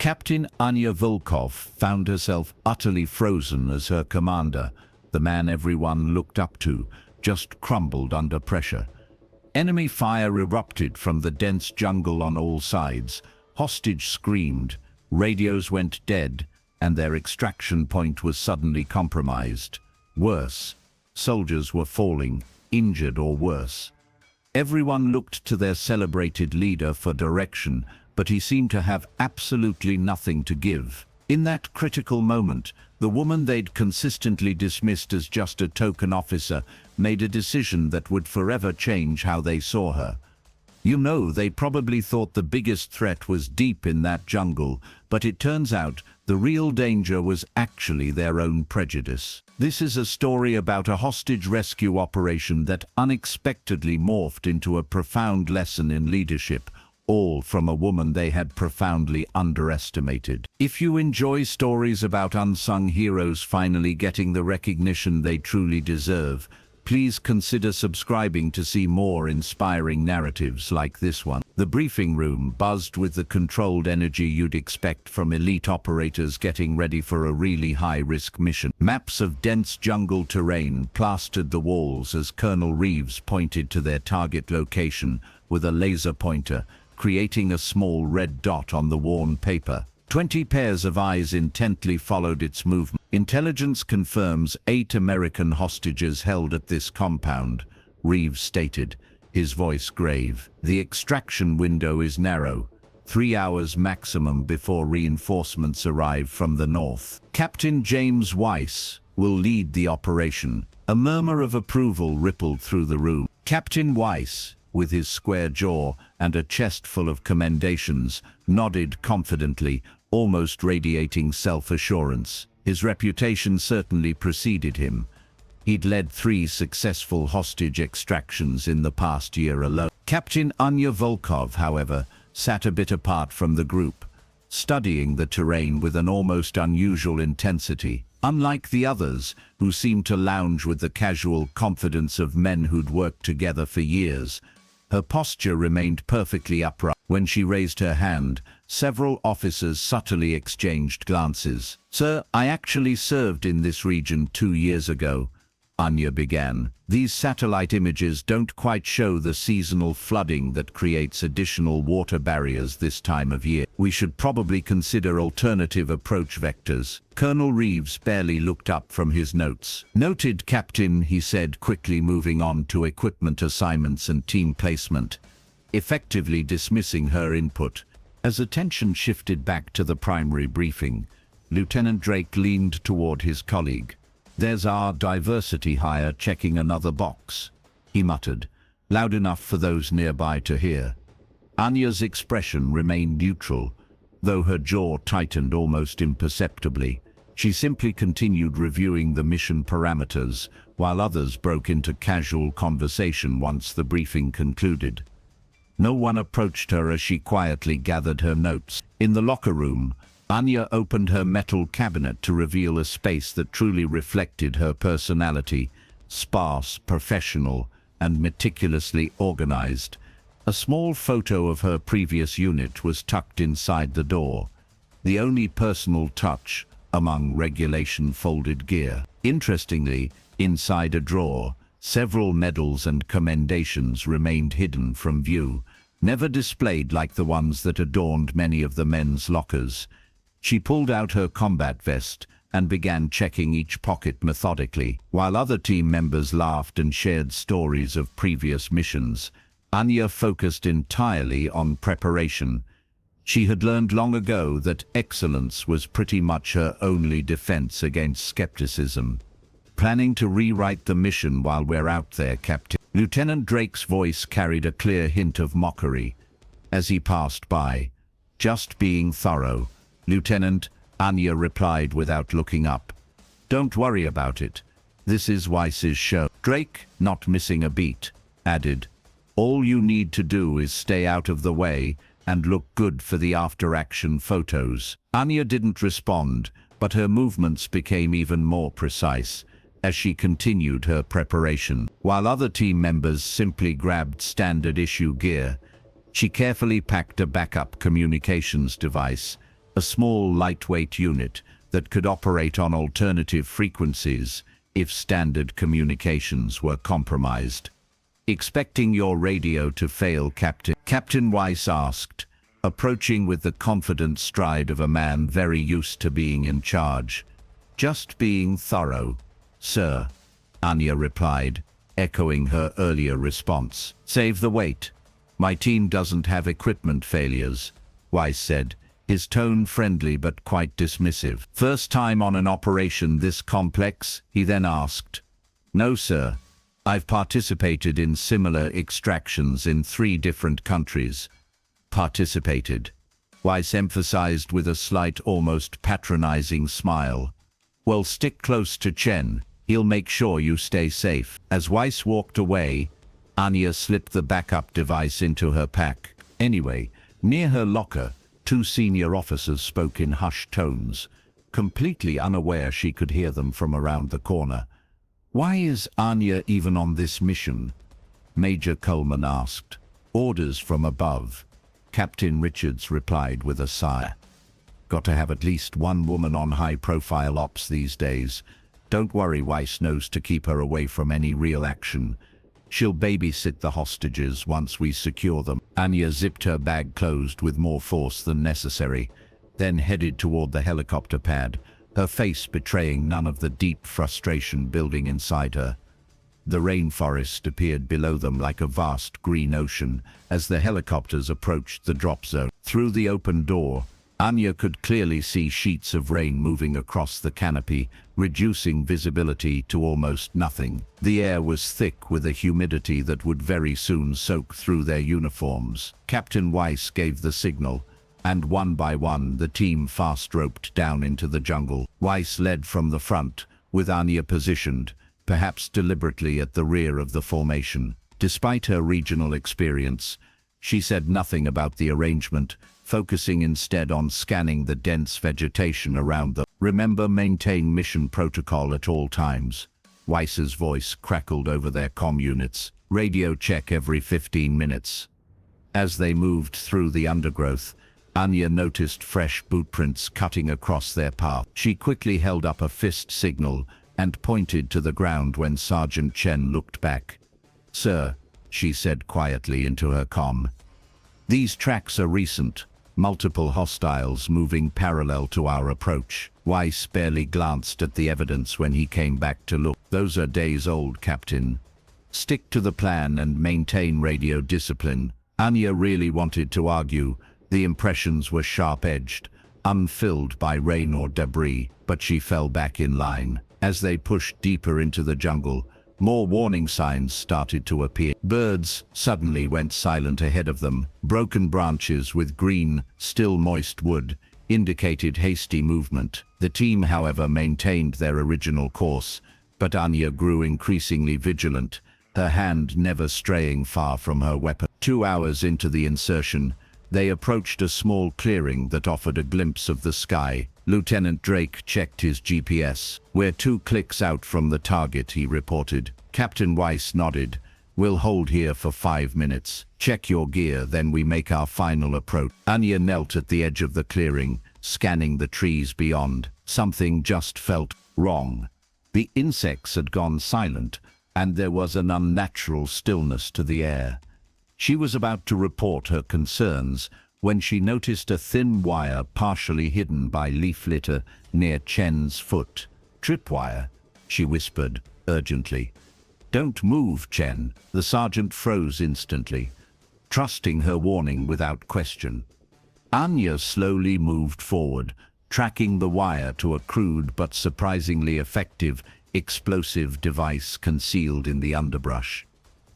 Captain Anya Volkov found herself utterly frozen as her commander, the man everyone looked up to, just crumbled under pressure. Enemy fire erupted from the dense jungle on all sides. Hostage screamed, radios went dead, and their extraction point was suddenly compromised. Worse, soldiers were falling, injured or worse. Everyone looked to their celebrated leader for direction, but he seemed to have absolutely nothing to give. In that critical moment, the woman they'd consistently dismissed as just a token officer made a decision that would forever change how they saw her. You know, they probably thought the biggest threat was deep in that jungle, but it turns out the real danger was actually their own prejudice. This is a story about a hostage rescue operation that unexpectedly morphed into a profound lesson in leadership, all from a woman they had profoundly underestimated. If you enjoy stories about unsung heroes finally getting the recognition they truly deserve, please consider subscribing to see more inspiring narratives like this one. The briefing room buzzed with the controlled energy you'd expect from elite operators getting ready for a really high-risk mission. Maps of dense jungle terrain plastered the walls as Colonel Reeves pointed to their target location with a laser pointer, creating a small red dot on the worn paper. 20 pairs of eyes intently followed its movement. Intelligence confirms 8 American hostages held at this compound, Reeves stated, his voice grave. The extraction window is narrow, 3 hours maximum before reinforcements arrive from the north. Captain James Weiss will lead the operation. A murmur of approval rippled through the room. Captain Weiss, with his square jaw and a chest full of commendations, nodded confidently, almost radiating self-assurance. His reputation certainly preceded him. He'd led 3 successful hostage extractions in the past year alone. Captain Anya Volkov, however, sat a bit apart from the group, studying the terrain with an almost unusual intensity. Unlike the others, who seemed to lounge with the casual confidence of men who'd worked together for years, her posture remained perfectly upright. When she raised her hand, several officers subtly exchanged glances. "Sir, I actually served in this region 2 years ago," Anya began. "These satellite images don't quite show the seasonal flooding that creates additional water barriers this time of year. We should probably consider alternative approach vectors." Colonel Reeves barely looked up from his notes. "Noted, Captain," he said, quickly moving on to equipment assignments and team placement, effectively dismissing her input. As attention shifted back to the primary briefing, Lieutenant Drake leaned toward his colleague. "There's our diversity hire checking another box," he muttered, loud enough for those nearby to hear. Anya's expression remained neutral, though her jaw tightened almost imperceptibly. She simply continued reviewing the mission parameters, while others broke into casual conversation once the briefing concluded. No one approached her as she quietly gathered her notes. In the locker room, Anya opened her metal cabinet to reveal a space that truly reflected her personality, sparse, professional, and meticulously organized. A small photo of her previous unit was tucked inside the door, the only personal touch among regulation folded gear. Interestingly, inside a drawer, several medals and commendations remained hidden from view, never displayed like the ones that adorned many of the men's lockers. She pulled out her combat vest and began checking each pocket methodically. While other team members laughed and shared stories of previous missions, Anya focused entirely on preparation. She had learned long ago that excellence was pretty much her only defense against skepticism. "Planning to rewrite the mission while we're out there, Captain?" Lieutenant Drake's voice carried a clear hint of mockery as he passed by. "Just being thorough, Lieutenant," Anya replied without looking up. "Don't worry about it. This is Weiss's show." Drake, not missing a beat, added, "All you need to do is stay out of the way and look good for the after-action photos." Anya didn't respond, but her movements became even more precise as she continued her preparation. While other team members simply grabbed standard issue gear, she carefully packed a backup communications device, a small lightweight unit that could operate on alternative frequencies if standard communications were compromised. "Expecting your radio to fail, Captain?" Captain Weiss asked, approaching with the confident stride of a man very used to being in charge. "Just being thorough, sir," Anya replied, echoing her earlier response. "Save the weight. My team doesn't have equipment failures," Weiss said, his tone friendly but quite dismissive. "First time on an operation this complex?" he then asked. "No, sir. I've participated in similar extractions in 3 different countries." Participated, Weiss emphasized with a slight, almost patronizing smile. "Well, stick close to Chen. He'll make sure you stay safe." As Weiss walked away, Anya slipped the backup device into her pack. Anyway, near her locker, 2 senior officers spoke in hushed tones, completely unaware she could hear them from around the corner. "Why is Anya even on this mission?" Major Coleman asked. "Orders from above," Captain Richards replied with a sigh. "Got to have at least one woman on high-profile ops these days. Don't worry, Weiss knows to keep her away from any real action. She'll babysit the hostages once we secure them." Anya zipped her bag closed with more force than necessary, then headed toward the helicopter pad, her face betraying none of the deep frustration building inside her. The rainforest appeared below them like a vast green ocean as the helicopters approached the drop zone. Through the open door, Anya could clearly see sheets of rain moving across the canopy, reducing visibility to almost nothing. The air was thick with a humidity that would very soon soak through their uniforms. Captain Weiss gave the signal, and one by one the team fast-roped down into the jungle. Weiss led from the front, with Anya positioned, perhaps deliberately at the rear of the formation. Despite her regional experience, she said nothing about the arrangement, focusing instead on scanning the dense vegetation around them. "Remember, maintain mission protocol at all times." Weiss's voice crackled over their comm units. "Radio check every 15 minutes. As they moved through the undergrowth, Anya noticed fresh bootprints cutting across their path. She quickly held up a fist signal and pointed to the ground when Sergeant Chen looked back. "Sir," she said quietly into her comm, "these tracks are recent. Multiple hostiles moving parallel to our approach." Weiss barely glanced at the evidence when he came back to look. "Those are days old, Captain. Stick to the plan and maintain radio discipline." Anya really wanted to argue. The impressions were sharp-edged, unfilled by rain or debris, but she fell back in line. As they pushed deeper into the jungle, more warning signs started to appear. Birds suddenly went silent ahead of them. Broken branches with green, still moist wood indicated hasty movement. The team, however, maintained their original course, but Anya grew increasingly vigilant, her hand never straying far from her weapon. 2 hours into the insertion, they approached a small clearing that offered a glimpse of the sky. Lieutenant Drake checked his GPS. "We're 2 clicks out from the target," he reported. Captain Weiss nodded. "We'll hold here for 5 minutes. Check your gear, then we make our final approach." Anya knelt at the edge of the clearing, scanning the trees beyond. Something just felt wrong. The insects had gone silent, and there was an unnatural stillness to the air. She was about to report her concerns when she noticed a thin wire partially hidden by leaf litter near Chen's foot. "Tripwire," she whispered urgently. "Don't move, Chen." The sergeant froze instantly, trusting her warning without question. Anya slowly moved forward, tracking the wire to a crude but surprisingly effective explosive device concealed in the underbrush.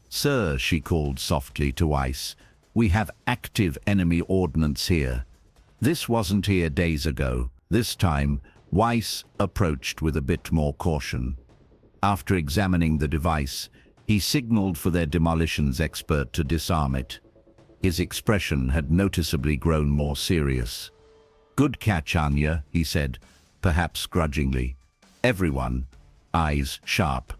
"Sir," she called softly to Weiss, "we have active enemy ordnance here. This wasn't here days ago." This time, Weiss approached with a bit more caution. After examining the device, he signaled for their demolitions expert to disarm it. His expression had noticeably grown more serious. "Good catch, Anya," he said, perhaps grudgingly. "Everyone, eyes sharp.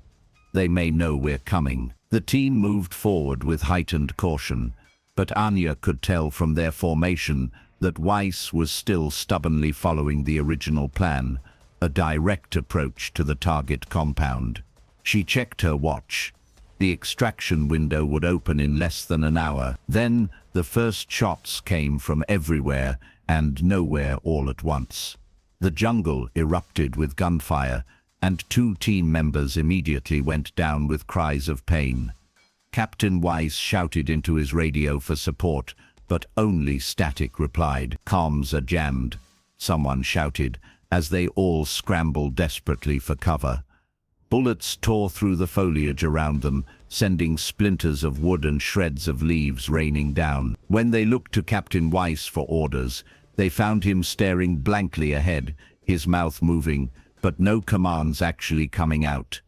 They may know we're coming." The team moved forward with heightened caution, but Anya could tell from their formation that Weiss was still stubbornly following the original plan, a direct approach to the target compound. She checked her watch. The extraction window would open in less than an hour. Then the first shots came from everywhere and nowhere all at once. The jungle erupted with gunfire, and 2 team members immediately went down with cries of pain. Captain Weiss shouted into his radio for support, but only static replied. "Comms are jammed," someone shouted, as they all scrambled desperately for cover. Bullets tore through the foliage around them, sending splinters of wood and shreds of leaves raining down. When they looked to Captain Weiss for orders, they found him staring blankly ahead, his mouth moving, but no commands actually coming out.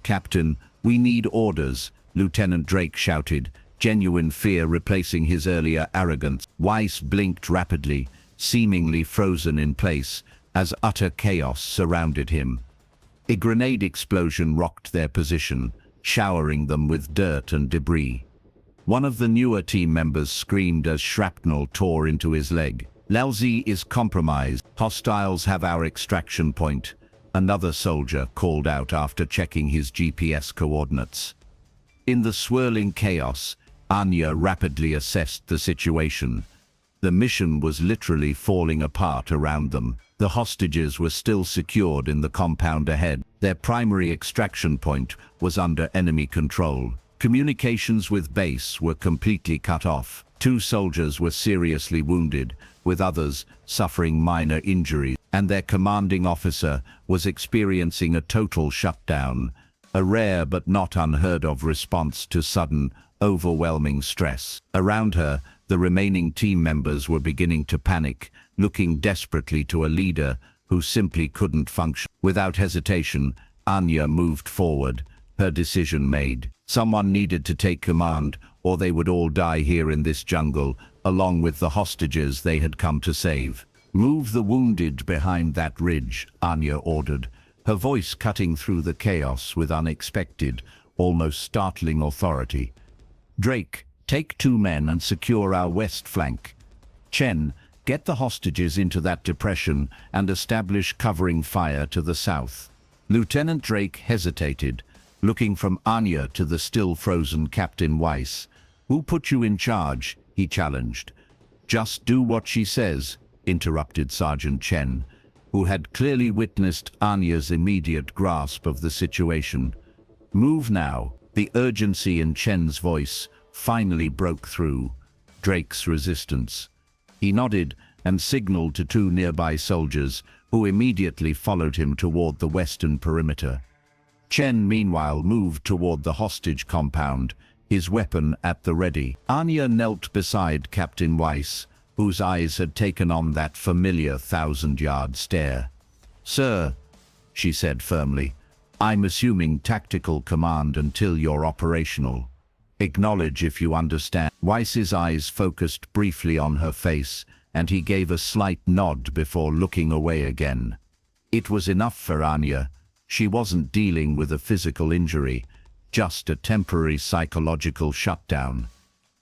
"Captain, we need orders," Lieutenant Drake shouted, genuine fear replacing his earlier arrogance. Weiss blinked rapidly, seemingly frozen in place, as utter chaos surrounded him. A grenade explosion rocked their position, showering them with dirt and debris. One of the newer team members screamed as shrapnel tore into his leg. "Lalzi is compromised. Hostiles have our extraction point," another soldier called out after checking his GPS coordinates. In the swirling chaos, Anya rapidly assessed the situation. The mission was literally falling apart around them. The hostages were still secured in the compound ahead. Their primary extraction point was under enemy control. Communications with base were completely cut off. 2 soldiers were seriously wounded, with others suffering minor injuries, and their commanding officer was experiencing a total shutdown, a rare but not unheard of response to sudden, overwhelming stress. Around her, the remaining team members were beginning to panic, looking desperately to a leader who simply couldn't function. Without hesitation, Anya moved forward, her decision made. Someone needed to take command, or they would all die here in this jungle, along with the hostages they had come to save. "Move the wounded behind that ridge," Anya ordered, her voice cutting through the chaos with unexpected, almost startling authority. "Drake, take 2 men and secure our west flank. Chen, get the hostages into that depression and establish covering fire to the south." Lieutenant Drake hesitated, looking from Anya to the still frozen Captain Weiss. "Who put you in charge?" he challenged. "Just do what she says," interrupted Sergeant Chen, who had clearly witnessed Anya's immediate grasp of the situation. "Move now." The urgency in Chen's voice finally broke through Drake's resistance. He nodded and signaled to 2 nearby soldiers, who immediately followed him toward the western perimeter. Chen, meanwhile, moved toward the hostage compound, his weapon at the ready. Anya knelt beside Captain Weiss, whose eyes had taken on that familiar 1,000-yard stare. "Sir," she said firmly, "I'm assuming tactical command until you're operational. Acknowledge if you understand." Weiss's eyes focused briefly on her face, and he gave a slight nod before looking away again. It was enough for Anya. She wasn't dealing with a physical injury, just a temporary psychological shutdown.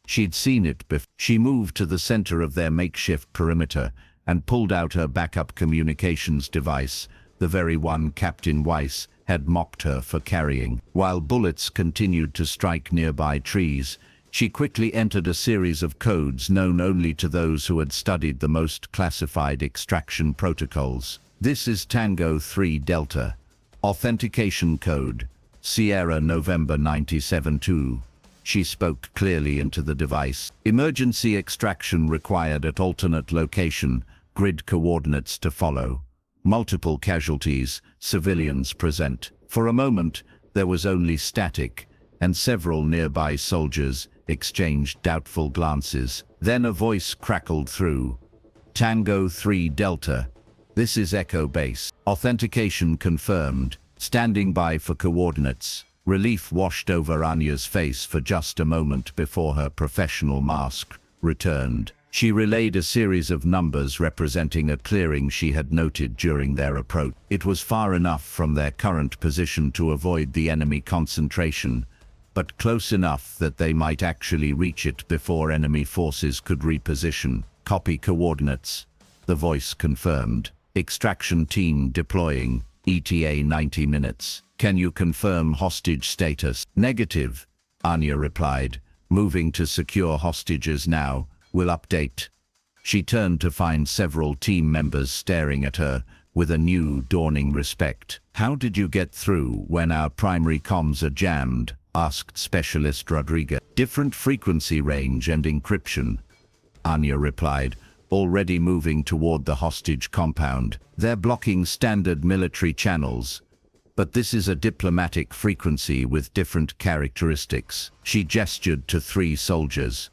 She'd seen it before. She moved to the center of their makeshift perimeter and pulled out her backup communications device, the very one Captain Weiss had mocked her for carrying. While bullets continued to strike nearby trees, she quickly entered a series of codes known only to those who had studied the most classified extraction protocols. "This is Tango 3 Delta. Authentication code, Sierra November 97-2. She spoke clearly into the device. "Emergency extraction required at alternate location, grid coordinates to follow. Multiple casualties, civilians present." For a moment, there was only static, and several nearby soldiers exchanged doubtful glances. Then a voice crackled through. "Tango 3 Delta. This is Echo Base. Authentication confirmed. Standing by for coordinates." Relief washed over Anya's face for just a moment before her professional mask returned. She relayed a series of numbers representing a clearing she had noted during their approach. It was far enough from their current position to avoid the enemy concentration, but close enough that they might actually reach it before enemy forces could reposition. Copy coordinates. The voice confirmed. Extraction team deploying. ETA 90 minutes. Can you confirm hostage status? Negative, Anya replied. Moving to secure hostages now. Will update. She turned to find several team members staring at her with a new dawning respect. How did you get through when our primary comms are jammed? Asked Specialist Rodriguez. Different frequency range and encryption, Anya replied, already moving toward the hostage compound. They're blocking standard military channels, but this is a diplomatic frequency with different characteristics. She gestured to 3 soldiers.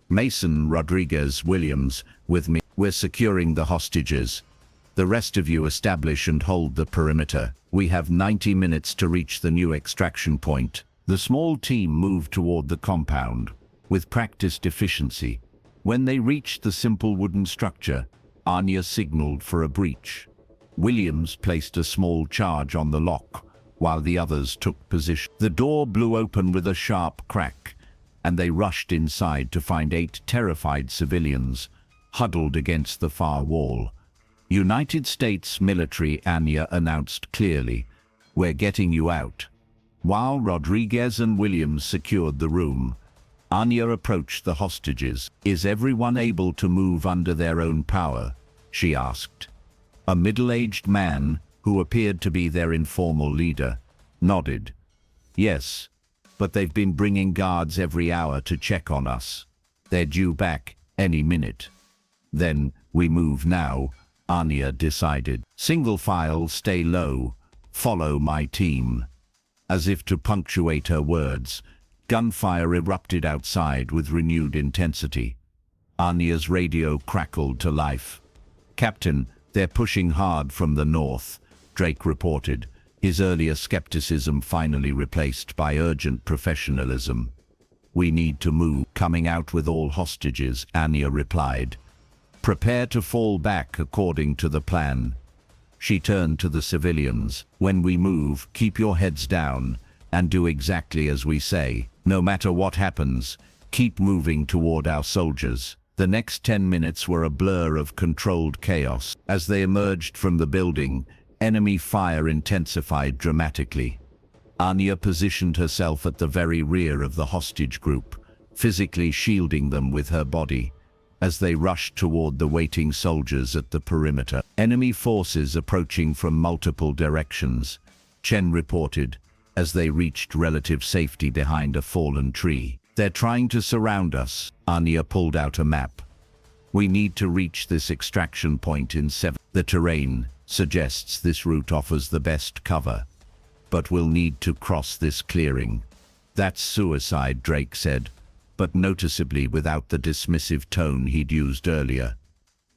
Mason, Rodriguez, Williams, with me. We're securing the hostages. The rest of you establish and hold the perimeter. We have 90 minutes to reach the new extraction point. The small team moved toward the compound with practiced efficiency. When they reached the simple wooden structure, Anya signaled for a breach. Williams placed a small charge on the lock, while the others took position. The door blew open with a sharp crack, and they rushed inside to find 8 terrified civilians huddled against the far wall. United States military, Anya announced clearly. We're getting you out. While Rodriguez and Williams secured the room, Anya approached the hostages. Is everyone able to move under their own power? She asked. A middle-aged man, who appeared to be their informal leader, nodded. Yes, but they've been bringing guards every hour to check on us. They're due back any minute. Then we move now, Anya decided. Single file, stay low, follow my team. As if to punctuate her words, gunfire erupted outside with renewed intensity. Anya's radio crackled to life. Captain, they're pushing hard from the north, Drake reported, his earlier skepticism finally replaced by urgent professionalism. We need to move. Coming out with all hostages, Anya replied. Prepare to fall back according to the plan. She turned to the civilians. When we move, keep your heads down and do exactly as we say. No matter what happens, keep moving toward our soldiers. The next 10 minutes were a blur of controlled chaos. As they emerged from the building, enemy fire intensified dramatically. Anya positioned herself at the very rear of the hostage group, physically shielding them with her body. As they rushed toward the waiting soldiers at the perimeter, enemy forces approaching from multiple directions, Chen reported, as they reached relative safety behind a fallen tree. They're trying to surround us. Anya pulled out a map. We need to reach this extraction point in 7. The terrain suggests this route offers the best cover, but we'll need to cross this clearing. That's suicide, Drake said, but noticeably without the dismissive tone he'd used earlier.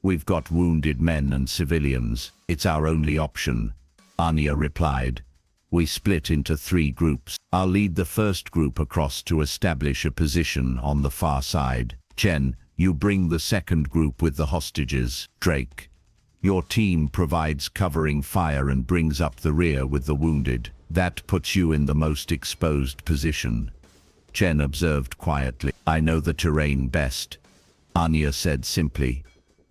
We've got wounded men and civilians. It's our only option, Anya replied. We split into 3 groups. I'll lead the first group across to establish a position on the far side. Chen, you bring the second group with the hostages. Drake, your team provides covering fire and brings up the rear with the wounded. That puts you in the most exposed position. Chen observed quietly. I know the terrain best, Anya said simply.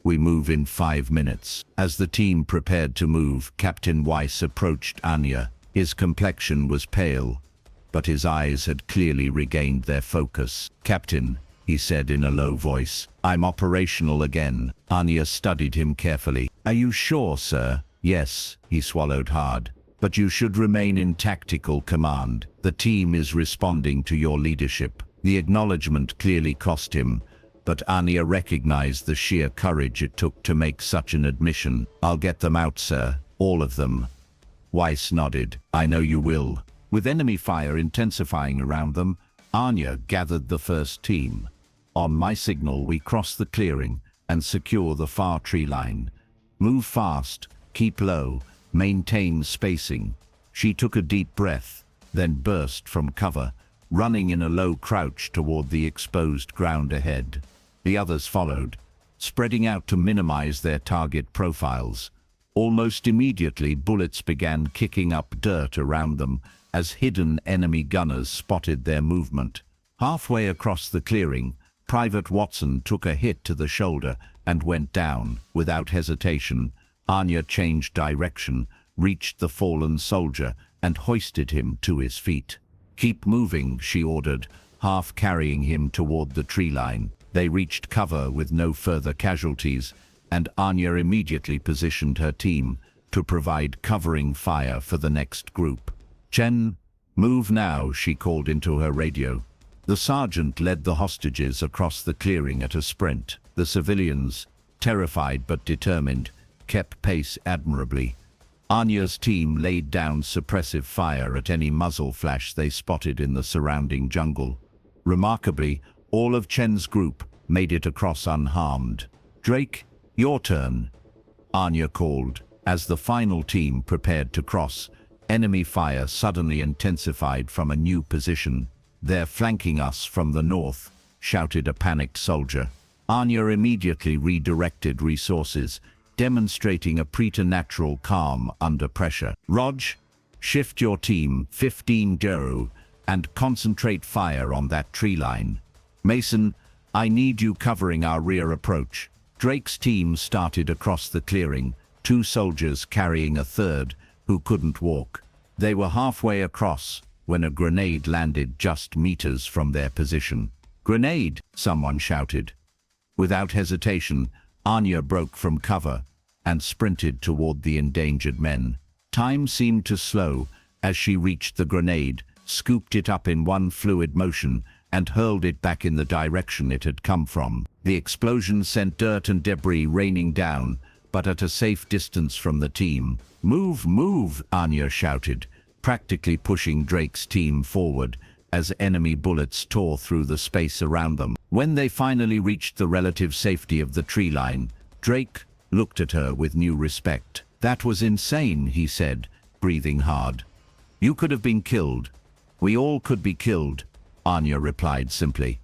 We move in 5 minutes. As the team prepared to move, Captain Weiss approached Anya. His complexion was pale, but his eyes had clearly regained their focus. Captain, he said in a low voice, I'm operational again. Anya studied him carefully. Are you sure, sir? Yes, he swallowed hard. But you should remain in tactical command. The team is responding to your leadership. The acknowledgement clearly cost him, but Anya recognized the sheer courage it took to make such an admission. I'll get them out, sir. All of them. Weiss nodded. I know you will. With enemy fire intensifying around them, Anya gathered the first team. On my signal, we cross the clearing and secure the far tree line. Move fast, keep low, maintain spacing. She took a deep breath, then burst from cover, running in a low crouch toward the exposed ground ahead. The others followed, spreading out to minimize their target profiles. Almost immediately, bullets began kicking up dirt around them as hidden enemy gunners spotted their movement. Halfway across the clearing, Private Watson took a hit to the shoulder and went down. Without hesitation, Anya changed direction, reached the fallen soldier, and hoisted him to his feet. "Keep moving," she ordered, half carrying him toward the tree line. They reached cover with no further casualties, and Anya immediately positioned her team to provide covering fire for the next group. "Chen, move now," she called into her radio. The sergeant led the hostages across the clearing at a sprint. The civilians, terrified but determined, kept pace admirably. Anya's team laid down suppressive fire at any muzzle flash they spotted in the surrounding jungle. Remarkably, all of Chen's group made it across unharmed. "Drake, your turn," Anya called. As the final team prepared to cross, enemy fire suddenly intensified from a new position. "They're flanking us from the north," shouted a panicked soldier. Anya immediately redirected resources, demonstrating a preternatural calm under pressure. "Rog, shift your team 15-0 and concentrate fire on that tree line. Mason, I need you covering our rear approach." Drake's team started across the clearing, 2 soldiers carrying a third who couldn't walk. They were halfway across when a grenade landed just meters from their position. "Grenade!" someone shouted. Without hesitation, Anya broke from cover and sprinted toward the endangered men. Time seemed to slow as she reached the grenade, scooped it up in one fluid motion, and hurled it back in the direction it had come from. The explosion sent dirt and debris raining down, but at a safe distance from the team. "Move, move!" Anya shouted, practically pushing Drake's team forward as enemy bullets tore through the space around them. When they finally reached the relative safety of the tree line, Drake looked at her with new respect. "That was insane," he said, breathing hard. "You could have been killed. We all could be killed," Anya replied simply.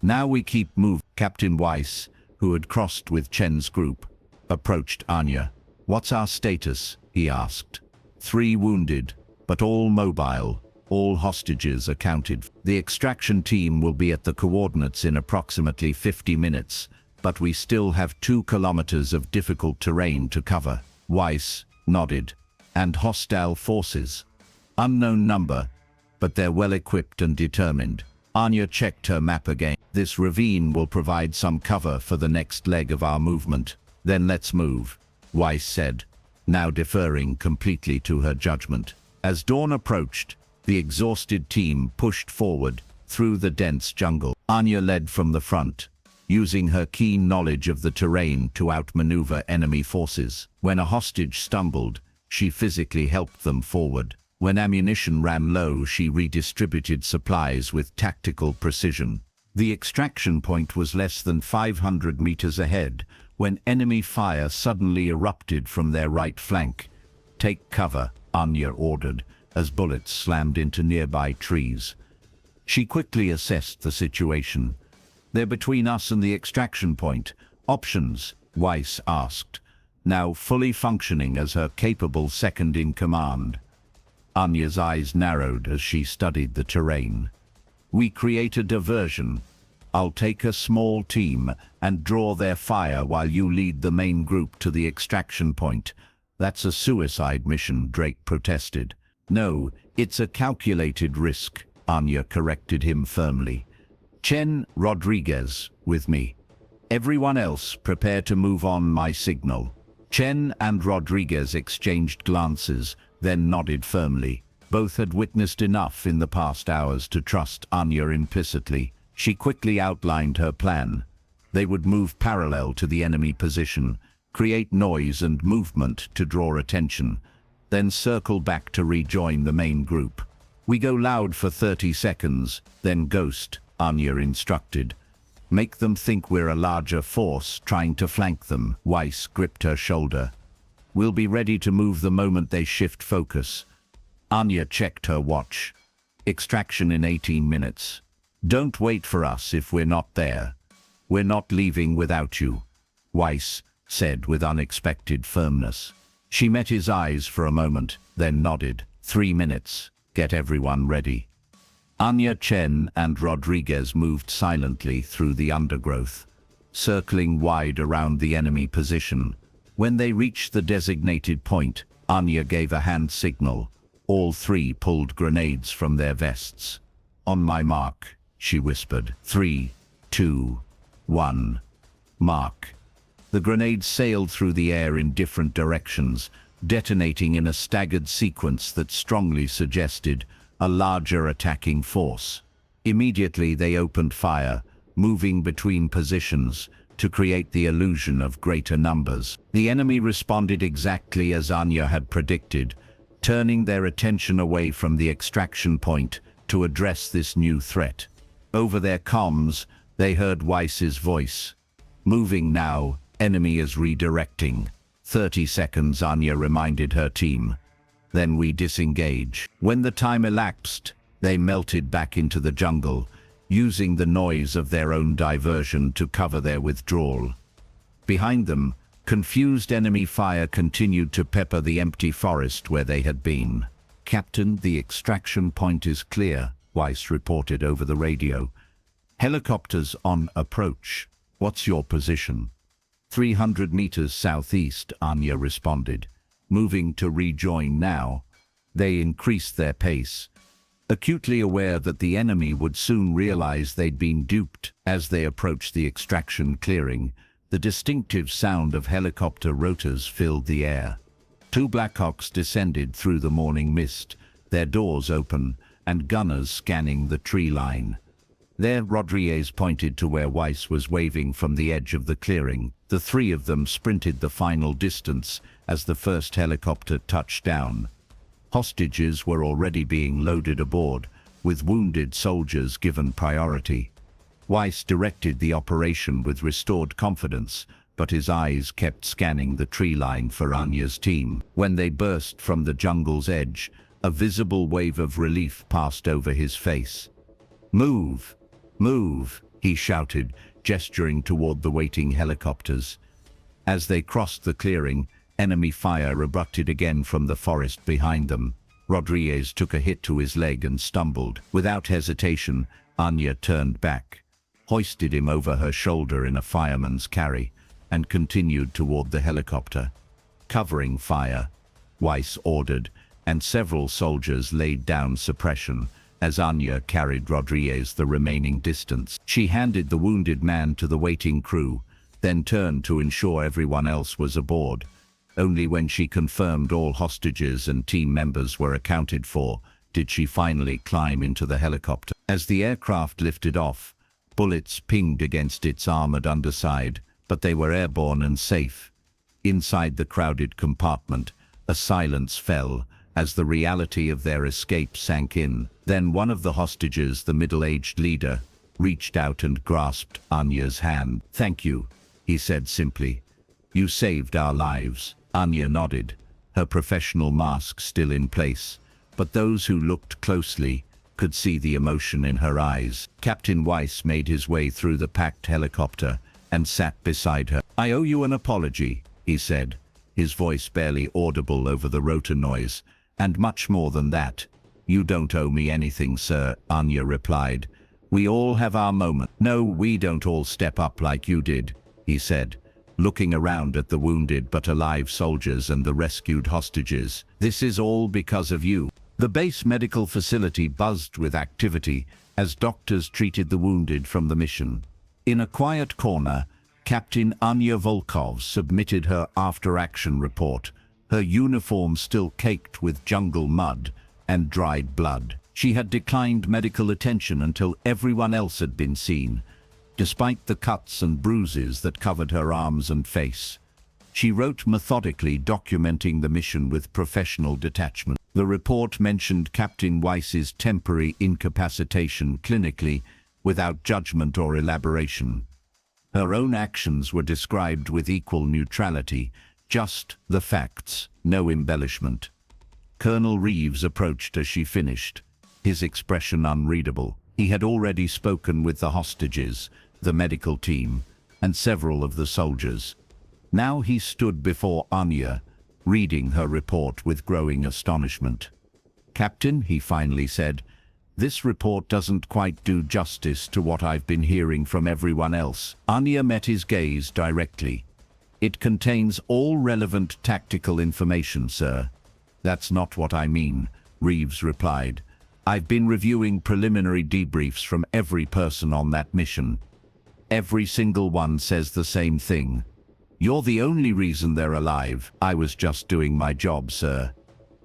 "Now we keep moving." Captain Weiss, who had crossed with Chen's group, approached Anya. "What's our status?" he asked. 3 wounded, but all mobile, all hostages accounted. "The extraction team will be at the coordinates in approximately 50 minutes, but we still have 2 kilometers of difficult terrain to cover." Weiss nodded. "And hostile forces?" "Unknown number, but they're well equipped and determined." Anya checked her map again. "This ravine will provide some cover for the next leg of our movement. Then let's move," Weiss said, now deferring completely to her judgment. As dawn approached, the exhausted team pushed forward through the dense jungle. Anya led from the front, using her keen knowledge of the terrain to outmaneuver enemy forces. When a hostage stumbled, she physically helped them forward. When ammunition ran low, she redistributed supplies with tactical precision. The extraction point was less than 500 meters ahead when enemy fire suddenly erupted from their right flank. "Take cover," Anya ordered, as bullets slammed into nearby trees. She quickly assessed the situation. "They're between us and the extraction point. Options?" Weiss asked, now fully functioning as her capable second-in-command. Anya's eyes narrowed as she studied the terrain. "We create a diversion. I'll take a small team and draw their fire while you lead the main group to the extraction point." "That's a suicide mission," Drake protested. "No, it's a calculated risk," Anya corrected him firmly. "Chen, Rodriguez, with me. Everyone else, prepare to move on my signal." Chen and Rodriguez exchanged glances, then nodded firmly. Both had witnessed enough in the past hours to trust Anya implicitly. She quickly outlined her plan. They would move parallel to the enemy position, create noise and movement to draw attention, then circle back to rejoin the main group. "We go loud for 30 seconds, then ghost," Anya instructed. "Make them think we're a larger force trying to flank them." Weiss gripped her shoulder. "We'll be ready to move the moment they shift focus." Anya checked her watch. "Extraction in 18 minutes. Don't wait for us if we're not there. We're not leaving without you," Weiss said with unexpected firmness. She met his eyes for a moment, then nodded. 3 minutes. Get everyone ready." Anya, Chen, and Rodriguez moved silently through the undergrowth. circling wide around the enemy position. When they reached the designated point, Anya gave a hand signal. All three pulled grenades from their vests. "On my mark," she whispered. 3, 2, 1. Mark. The grenades sailed through the air in different directions, detonating in a staggered sequence that strongly suggested a larger attacking force. Immediately they opened fire, moving between positions to create the illusion of greater numbers. The enemy responded exactly as Anya had predicted, turning their attention away from the extraction point to address this new threat. Over their comms, they heard Weiss's voice. "Moving now, enemy is redirecting." 30 seconds, Anya reminded her team. "Then we disengage." When the time elapsed, they melted back into the jungle, using the noise of their own diversion to cover their withdrawal. Behind them, confused enemy fire continued to pepper the empty forest where they had been. "Captain, the extraction point is clear," Weiss reported over the radio. "Helicopters on approach. What's your position?" 300 meters southeast, Anya responded. "Moving to rejoin now." They increased their pace, acutely aware that the enemy would soon realize they'd been duped. As they approached the extraction clearing, the distinctive sound of helicopter rotors filled the air. 2 Blackhawks descended through the morning mist, their doors open and gunners scanning the tree line. There, Rodriguez pointed to where Weiss was waving from the edge of the clearing. The three of them sprinted the final distance as the first helicopter touched down. Hostages were already being loaded aboard, with wounded soldiers given priority. Weiss directed the operation with restored confidence, but his eyes kept scanning the tree line for Anya's team. When they burst from the jungle's edge, a visible wave of relief passed over his face. "Move! Move!" he shouted, gesturing toward the waiting helicopters. As they crossed the clearing, enemy fire erupted again from the forest behind them. Rodriguez took a hit to his leg and stumbled. Without hesitation, Anya turned back, hoisted him over her shoulder in a fireman's carry, and continued toward the helicopter. "Covering fire," Weiss ordered, and several soldiers laid down suppression as Anya carried Rodriguez the remaining distance. She handed the wounded man to the waiting crew, then turned to ensure everyone else was aboard. Only when she confirmed all hostages and team members were accounted for did she finally climb into the helicopter. As the aircraft lifted off, bullets pinged against its armored underside, but they were airborne and safe. Inside the crowded compartment, a silence fell as the reality of their escape sank in. Then one of the hostages, the middle-aged leader, reached out and grasped Anya's hand. "Thank you," he said simply. "You saved our lives." Anya nodded, her professional mask still in place, but those who looked closely could see the emotion in her eyes. Captain Weiss made his way through the packed helicopter and sat beside her. "I owe you an apology," he said, his voice barely audible over the rotor noise. "And much more than that." "You don't owe me anything, sir," Anya replied. "We all have our moment." "No, we don't all step up like you did," he said, looking around at the wounded but alive soldiers and the rescued hostages. "This is all because of you." The base medical facility buzzed with activity as doctors treated the wounded from the mission. In a quiet corner, Captain Anya Volkov submitted her after-action report, her uniform still caked with jungle mud and dried blood. She had declined medical attention until everyone else had been seen, despite the cuts and bruises that covered her arms and face. She wrote methodically, documenting the mission with professional detachment. The report mentioned Captain Weiss's temporary incapacitation clinically, without judgment or elaboration. Her own actions were described with equal neutrality, just the facts, no embellishment. Colonel Reeves approached as she finished, his expression unreadable. He had already spoken with the hostages, the medical team, and several of the soldiers. Now he stood before Anya, reading her report with growing astonishment. "Captain," he finally said, This report doesn't quite do justice to what I've been hearing from everyone else. Anya met his gaze directly. It contains all relevant tactical information, sir. That's not what I mean, Reeves replied. I've been reviewing preliminary debriefs from every person on that mission. Every single one says the same thing. You're the only reason they're alive. I was just doing my job, sir.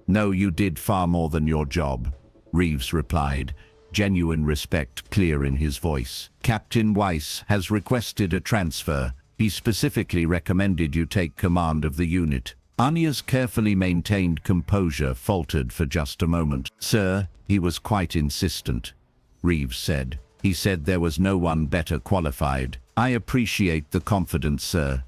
No, you did far more than your job, Reeves replied, genuine respect clear in his voice. Captain Weiss has requested a transfer. He specifically recommended you take command of the unit. Anya's carefully maintained composure faltered for just a moment. Sir, he was quite insistent, Reeves said. He said there was no one better qualified. I appreciate the confidence, sir,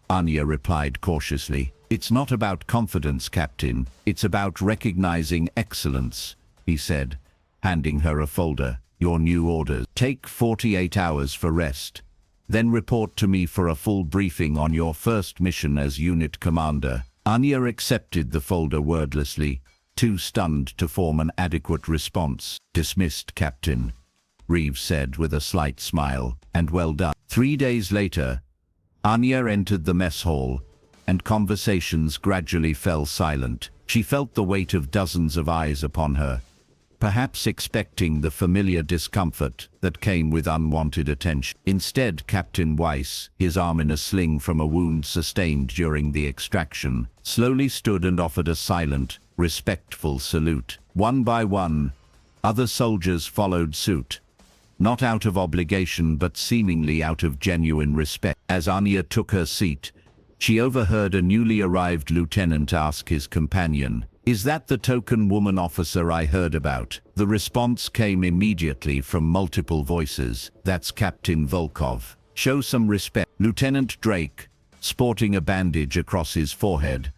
Anya replied cautiously. It's not about confidence, Captain. It's about recognizing excellence, he said, handing her a folder. Your new orders. Take 48 hours for rest. Then report to me for a full briefing on your first mission as unit commander. Anya accepted the folder wordlessly, too stunned to form an adequate response. Dismissed, Captain, Reeves said with a slight smile, and well done. 3 days later, Anya entered the mess hall, and conversations gradually fell silent. She felt the weight of dozens of eyes upon her, perhaps expecting the familiar discomfort that came with unwanted attention. Instead, Captain Weiss, his arm in a sling from a wound sustained during the extraction, slowly stood and offered a silent, respectful salute. One by one, other soldiers followed suit, not out of obligation but seemingly out of genuine respect. As Anya took her seat, she overheard a newly arrived lieutenant ask his companion, "Is that the token woman officer I heard about?" The response came immediately from multiple voices. "That's Captain Volkov. Show some respect." Lieutenant Drake, sporting a bandage across his forehead,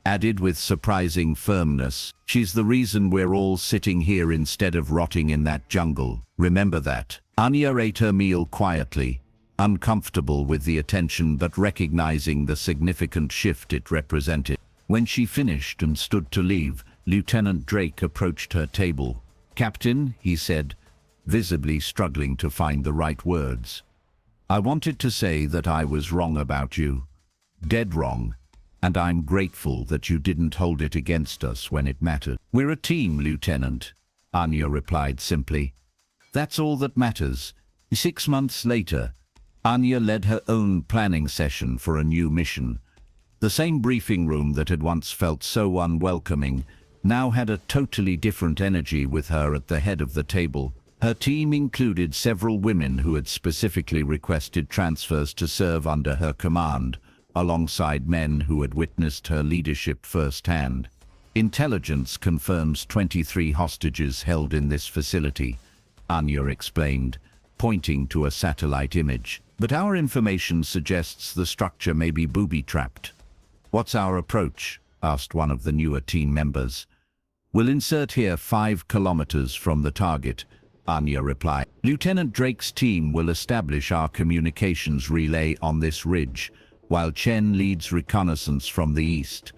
added with surprising firmness, "She's the reason we're all sitting here instead of rotting in that jungle. Remember that." Anya ate her meal quietly, uncomfortable with the attention but recognizing the significant shift it represented. When she finished and stood to leave, Lieutenant Drake approached her table. "Captain," he said, visibly struggling to find the right words, "I wanted to say that I was wrong about you. Dead wrong. And I'm grateful that you didn't hold it against us when it mattered." "We're a team, Lieutenant," Anya replied simply. "That's all that matters." 6 months later, Anya led her own planning session for a new mission. The same briefing room that had once felt so unwelcoming now had a totally different energy with her at the head of the table. Her team included several women who had specifically requested transfers to serve under her command, alongside men who had witnessed her leadership firsthand. "Intelligence confirms 23 hostages held in this facility," Anya explained, pointing to a satellite image. "But our information suggests the structure may be booby-trapped." "What's our approach?" asked one of the newer team members. "We'll insert here 5 kilometers from the target," Anya replied. "Lieutenant Drake's team will establish our communications relay on this ridge, while Chen leads reconnaissance from the east.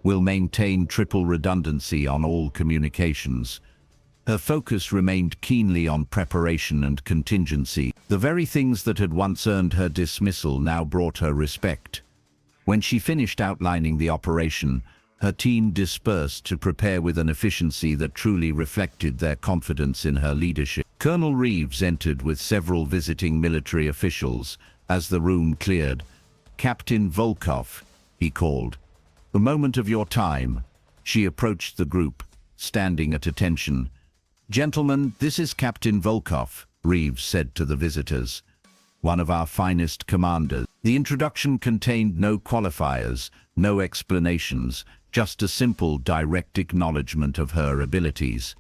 We'll maintain triple redundancy on all communications." Her focus remained keenly on preparation and contingency. The very things that had once earned her dismissal now brought her respect. When she finished outlining the operation, her team dispersed to prepare with an efficiency that truly reflected their confidence in her leadership. Colonel Reeves entered with several visiting military officials. As the room cleared, "Captain Volkov," he called. "The moment of your time." She approached the group, standing at attention. "Gentlemen, this is Captain Volkov," Reeves said to the visitors. "One of our finest commanders." The introduction contained no qualifiers, no explanations, just a simple, direct acknowledgement of her abilities.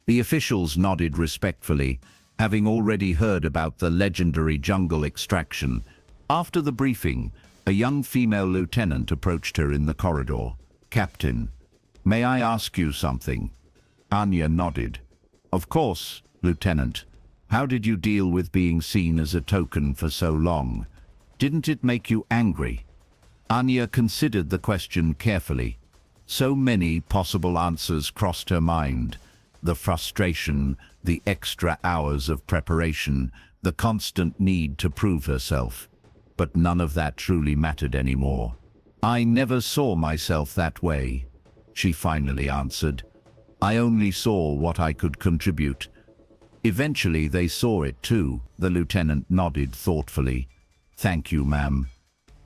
The officials nodded respectfully, having already heard about the legendary jungle extraction. After the briefing, a young female lieutenant approached her in the corridor. "Captain, may I ask you something?" Anya nodded. "Of course, Lieutenant. How did you deal with being seen as a token for so long? Didn't it make you angry?" Anya considered the question carefully. So many possible answers crossed her mind. The frustration, the extra hours of preparation, the constant need to prove herself. But none of that truly mattered anymore. "I never saw myself that way," she finally answered. "I only saw what I could contribute." Eventually they saw it too. The lieutenant nodded thoughtfully. "Thank you, ma'am."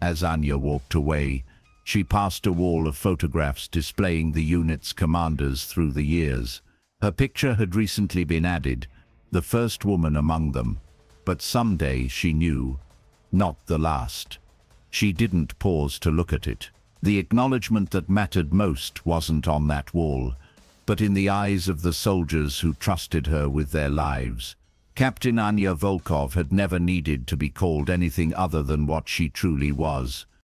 As Anya walked away, she passed a wall of photographs displaying the unit's commanders through the years. Her picture had recently been added, the first woman among them. But someday, she knew, not the last. She didn't pause to look at it. The acknowledgement that mattered most wasn't on that wall, but in the eyes of the soldiers who trusted her with their lives. Captain Anya Volkov had never needed to be called anything other than what she truly was.